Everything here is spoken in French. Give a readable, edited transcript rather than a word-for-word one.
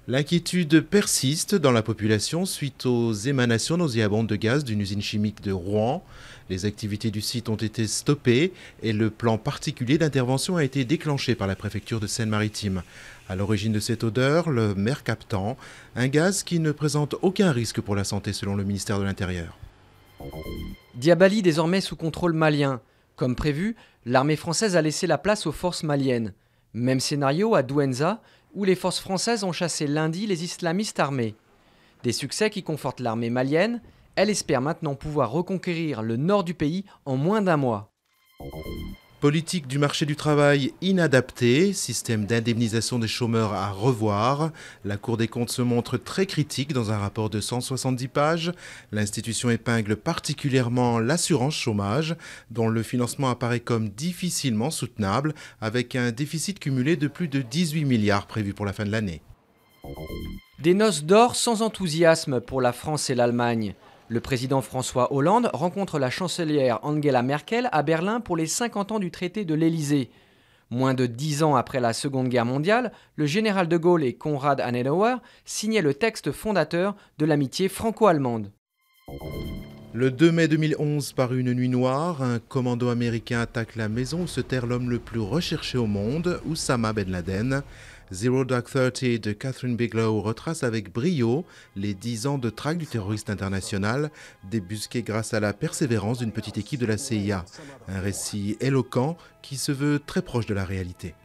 L'inquiétude persiste dans la population suite aux émanations nauséabondes de gaz d'une usine chimique de Rouen. Les activités du site ont été stoppées et le plan particulier d'intervention a été déclenché par la préfecture de Seine-Maritime. À l'origine de cette odeur, le mercaptan, un gaz qui ne présente aucun risque pour la santé selon le ministère de l'Intérieur. Diabali désormais sous contrôle malien. Comme prévu, l'armée française a laissé la place aux forces maliennes. Même scénario à Douenza, où les forces françaises ont chassé lundi les islamistes armés. Des succès qui confortent l'armée malienne. Elle espère maintenant pouvoir reconquérir le nord du pays en moins d'un mois. Politique du marché du travail inadaptée, système d'indemnisation des chômeurs à revoir. La Cour des comptes se montre très critique dans un rapport de 170 pages. L'institution épingle particulièrement l'assurance chômage, dont le financement apparaît comme difficilement soutenable, avec un déficit cumulé de plus de 18 milliards prévu pour la fin de l'année. Des noces d'or sans enthousiasme pour la France et l'Allemagne. Le président François Hollande rencontre la chancelière Angela Merkel à Berlin pour les 50 ans du traité de l'Élysée. Moins de 10 ans après la Seconde Guerre mondiale, le général de Gaulle et Konrad Adenauer signaient le texte fondateur de l'amitié franco-allemande. Le 2 mai 2011, par une nuit noire, un commando américain attaque la maison où se terre l'homme le plus recherché au monde, Oussama Ben Laden. Zero Dark Thirty de Catherine Bigelow retrace avec brio les 10 ans de traque du terroriste international, débusqué grâce à la persévérance d'une petite équipe de la CIA. Un récit éloquent qui se veut très proche de la réalité.